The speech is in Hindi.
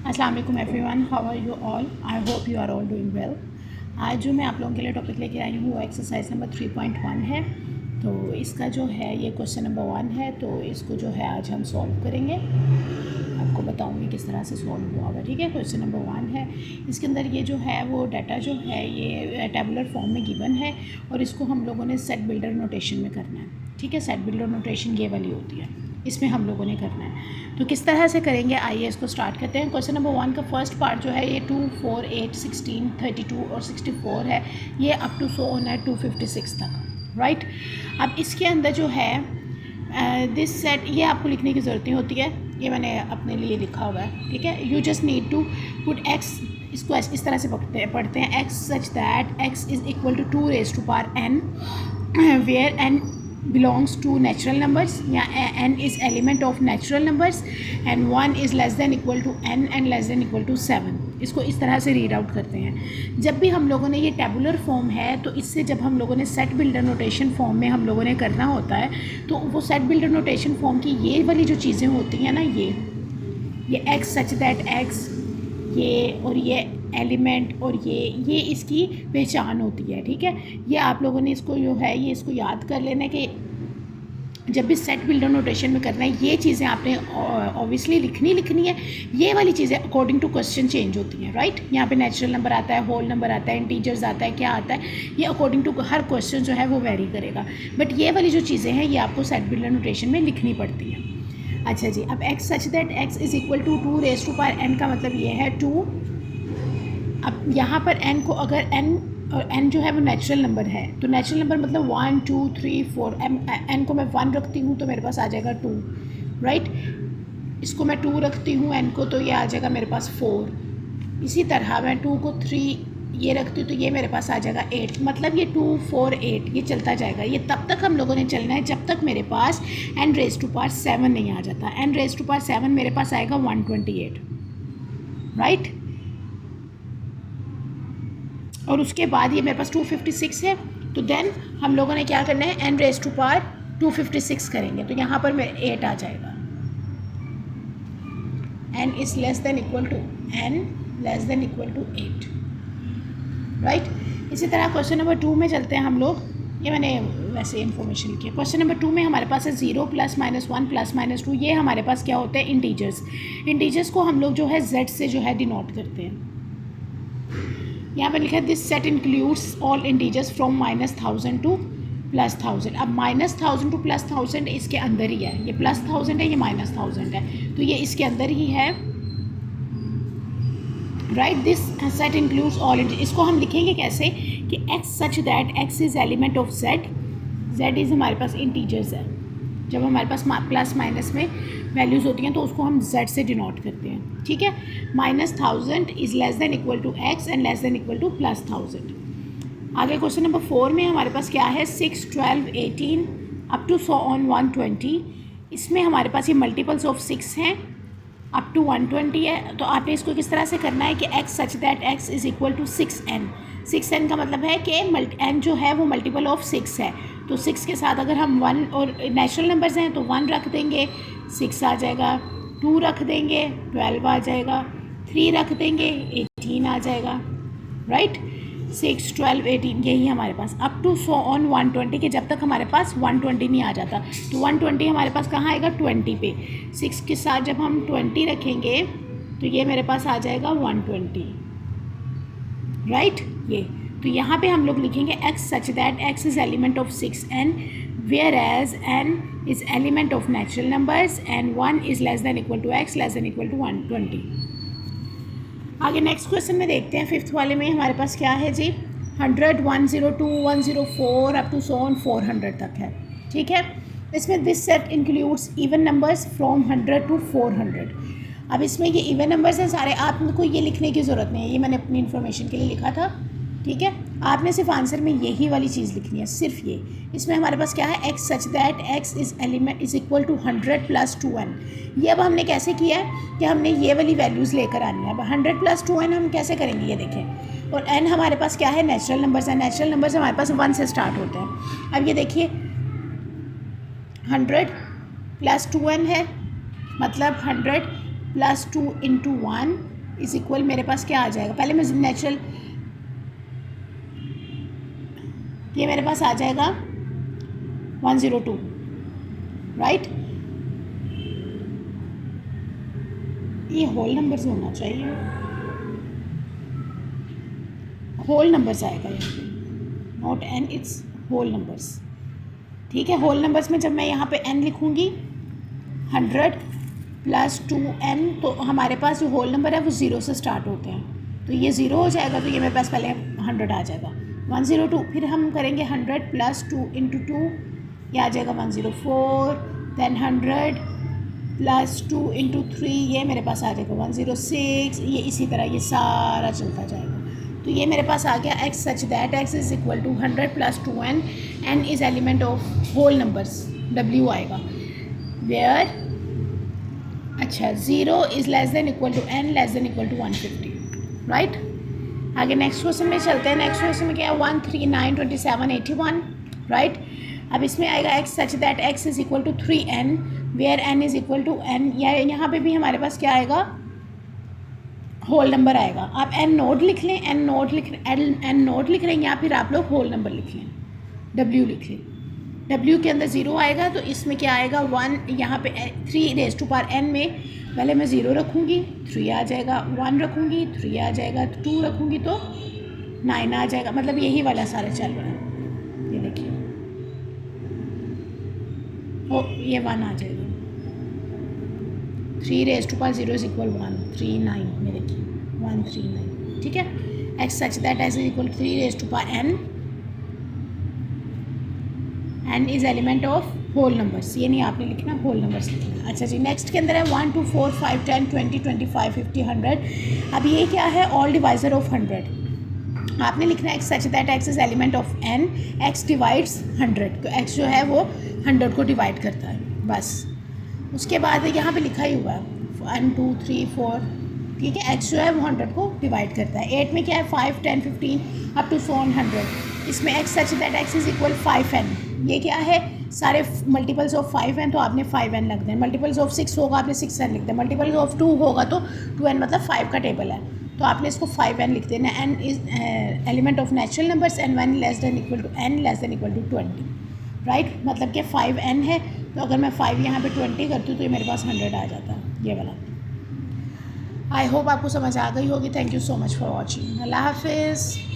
अस्सलाम वालेकुम everyone, how are you all? I hope you are all doing well. आज जो मैं आप लोगों के लिए टॉपिक लेके आई हूँ वो एक्सरसाइज नंबर 3.1 है। तो इसका जो है ये क्वेश्चन नंबर 1 है, तो इसको जो है आज हम सॉल्व करेंगे। आपको बताऊँगी किस तरह से सॉल्व हुआ होगा। ठीक है, क्वेश्चन नंबर 1 है। इसके अंदर ये जो है वो डाटा जो है ये टेबुलर फॉर्म में गिवन है और इसको हम लोगों ने सेट बिल्डर नोटेशन में करना है। ठीक है, सेट बिल्डर नोटेशन ये वाली होती है, इसमें हम लोगों ने करना है। तो किस तरह से करेंगे, आइए इसको स्टार्ट करते हैं। क्वेश्चन नंबर 1 का फर्स्ट पार्ट जो है ये 2, 4, 8, 16, 32 और 64 है। ये अप टू सो ऑन है 256 तक, राइट। अब इसके अंदर जो है दिस सेट, ये आपको लिखने की ज़रूरत नहीं होती है, ये मैंने अपने लिए लिखा हुआ है। ठीक है, you just need to put X, इसको इस तरह से पढ़ते हैं X such that X is equal to 2 raised to power n where n belongs to natural numbers या n is element of natural numbers and 1 is less than equal to n and less than equal to 7। इसको इस तरह से रीड आउट करते हैं। जब भी हम लोगों ने ये टेबुलर फॉर्म है तो इससे जब हम लोगों ने सेट बिल्डर नोटेशन फॉर्म में हम लोगों ने करना होता है तो वो सेट बिल्डर नोटेशन फॉर्म की ये वाली जो चीज़ें होती हैं ना, ये एक्स सच दैट एक्स, ये और ये एलिमेंट और ये इसकी पहचान होती है। ठीक है, ये आप लोगों ने इसको जो है ये इसको याद कर लेना कि जब भी सेट बिल्डर नोटेशन में करना है ये चीज़ें आपने ऑब्वियसली लिखनी है। ये वाली चीज़ें अकॉर्डिंग टू क्वेश्चन चेंज होती हैं, राइट। यहाँ पे नेचुरल नंबर आता है, होल नंबर आता है, इंटीजर्स आता है, क्या आता है, ये अकॉर्डिंग टू हर क्वेश्चन जो है वो वेरी करेगा। बट ये वाली जो चीज़ें हैं ये आपको सेट बिल्डर नोटेशन में लिखनी पड़ती हैं। अच्छा जी, अब X such that X is equal to 2 raised to power n का मतलब ये है 2। अब यहाँ पर n को अगर n जो है वो नेचुरल नंबर है तो नेचुरल नंबर मतलब 1, 2, 3, 4, n को मैं 1 रखती हूँ तो मेरे पास आ जाएगा 2, राइट। इसको मैं 2 रखती हूँ n को तो ये आ जाएगा मेरे पास 4। इसी तरह मैं 2 को 3 ये रखती हूँ तो ये मेरे पास आ जाएगा 8। मतलब ये 2, 4, 8 ये चलता जाएगा। ये तब तक हम लोगों ने चलना है जब तक मेरे पास n raised to power 7 नहीं आ जाता। n raised to power 7 मेरे पास आएगा 128, राइट। और उसके बाद ये मेरे पास 256 है तो देन हम लोगों ने क्या करना है, n raised to power 256 करेंगे तो यहाँ पर मेरे 8 आ जाएगा। n is less than equal to 8, right. इसी तरह क्वेश्चन नंबर 2 में चलते हैं हम लोग। ये मैंने वैसे इन्फॉर्मेशन लिखी है। क्वेश्चन नंबर 2 में हमारे पास है 0 +, -1 + -2। ये हमारे पास क्या होते हैं, इंटीजर्स। इंटीजर्स को हम लोग जो है z से जो है डिनोट करते हैं। यहाँ पर लिखा है this set includes all integers from -1000 to +1000। अब -1000 to +1000 इसके अंदर ही है, ये +1000 है, ये -1000 है, तो ये इसके अंदर ही है, right. This set includes all integers. इसको हम लिखेंगे कैसे कि x such that X is element of z is हमारे पास इंटीजर्स है। जब हमारे पास प्लस माइनस में वैल्यूज़ होती हैं तो उसको हम z से डिनोट करते हैं। ठीक है, -1000 is less than equal to x and less than equal to +1000। आगे क्वेश्चन नंबर 4 में हमारे पास क्या है, 6, 12, 18 अप टू सो ऑन 120। इसमें हमारे पास ये मल्टीपल्स ऑफ 6 हैं, अप टू 120 है। तो आपने इसको किस तरह से करना है कि x such that x is equal to 6n। 6n का मतलब है कि n जो है वो मल्टीपल ऑफ 6 है, तो 6 के साथ अगर हम 1 और नेचुरल नंबर्स हैं तो 1 रख देंगे, 6 आ जाएगा, 2 रख देंगे, 12 आ जाएगा, 3 रख देंगे, 18 आ जाएगा, राइट। 6, 12, 18 यही हमारे पास अप टू सो ऑन 120 के जब तक हमारे पास 120 नहीं आ जाता। तो 120 हमारे पास कहाँ आएगा, 20 पे। 6 के साथ जब हम 20 रखेंगे तो ये मेरे पास आ जाएगा 120, राइट। ये तो यहाँ पे हम लोग लिखेंगे x such that x is element of 6n where as n is element of natural numbers and 1 is less than equal to x less than equal to 120। आगे नेक्स्ट क्वेश्चन में देखते हैं। 5th वाले में हमारे पास क्या है जी, 100, 102, 104 अप टू सो ऑन 400 तक है। ठीक है, इसमें this set includes even numbers from 100 to 400। अब इसमें ये इवन नंबर्स हैं सारे, आपको ये लिखने की ज़रूरत नहीं है, ये मैंने अपनी इन्फॉर्मेशन के लिए लिखा था। ठीक है, आपने सिर्फ आंसर में यही वाली चीज़ लिखनी है, सिर्फ ये। इसमें हमारे पास क्या है, X such that X is element is equal to 100 + 2n। ये अब हमने कैसे किया है कि हमने ये वाली वैल्यूज़ लेकर आनी है। अब 100 + 2n हम कैसे करेंगे, ये देखें। और n हमारे पास क्या है, नेचुरल नंबर्स हैं। नेचुरल नंबर्स हमारे पास 1 से स्टार्ट होते हैं। अब ये देखिए 100 + 2n है, मतलब 100 प्लस 2 इंटू 1 इज इक्वल मेरे पास क्या आ जाएगा, पहले मैं नेचुरल, ये मेरे पास आ जाएगा 102, राइट। ये होल नंबर्स होना चाहिए, होल नंबर्स आएगा यहाँ पे, not N, it's whole numbers, ठीक है। होल नंबर्स में जब मैं यहाँ पे एन लिखूँगी 100 प्लस 2n, तो हमारे पास जो होल नंबर है वो 0 से स्टार्ट होते हैं, तो ये 0 हो जाएगा, तो ये मेरे पास पहले 100 आ जाएगा, 102। फिर हम करेंगे 100 प्लस 2 इंटू 2, ये आ जाएगा 104, दैन 100 प्लस 2 इंटू 3, ये मेरे पास आ जाएगा 106, ये इसी तरह ये सारा चलता जाएगा। तो ये मेरे पास आ गया x such that x is equal to 100 plus 2n, n is element of whole numbers, w आएगा, वेयर अच्छा 0 is less than equal to n less than equal to 150, right. आगे नेक्स्ट क्वेश्चन में चलते हैं। नेक्स्ट क्वेश्चन में क्या है, 1 3 9 27 81, राइट। अब इसमें आएगा x such that x is equal to 3n where n is equal to n, या यहाँ पे भी हमारे पास क्या आएगा, होल नंबर आएगा। आप n नोट लिख लें, n नोट लिख लें, या फिर आप लोग होल नंबर लिख लें, w लिख लें। w के अंदर 0 आएगा, तो इसमें क्या आएगा 1, यहाँ पे 3 रेज़ टू पावर n में पहले मैं 0 रखूँगी, 3 आ जाएगा, 1 रखूँगी, 3 आ जाएगा, 2 रखूँगी तो 9 आ जाएगा, मतलब यही वाला सारा चल रहा है, ये देखिए, ओ ये 1 आ जाएगा, 3 raise to power 0 is equal 1, 3 9 में देखिए 1 3 9, ठीक है। x such that x is equal 3 raise to power n, n is element of whole numbers, ये नहीं आपने लिखना, होल नंबर्स लिखना। अच्छा जी, नेक्स्ट के अंदर है 1 2 4 5 10 20 25 50 100। अब ये क्या है, ऑल डिवाइजर ऑफ 100, आपने लिखना है x such that x is element of n, x divides 100, तो x जो है वो 100 को डिवाइड करता है, बस। उसके बाद यहाँ पे लिखा ही हुआ है 1 2 3 4, ठीक है, x जो है वो 100 को डिवाइड करता है। 8 में क्या है 5 10 15 अप टू 400, इसमें x such that x is equal 5n, ये क्या है, सारे मल्टीपल्स ऑफ 5 हैं तो आपने 5n लिख दें, मल्टीपल्स ऑफ 6 होगा आपने 6n लिख दें, मल्टीपल्स ऑफ 2 होगा तो 2n, मतलब 5 का टेबल है तो आपने इसको 5n लिख देना। n is element of natural numbers, and 1 less than equal to n less than equal to 20, right. मतलब कि 5n है, तो अगर मैं 5 यहाँ पे 20 करती हूँ तो ये मेरे पास 100 आ जाता है, ये वाला। आई होप आपको समझ आ गई होगी। Thank you so much for watching. अल्लाह हाफिज़।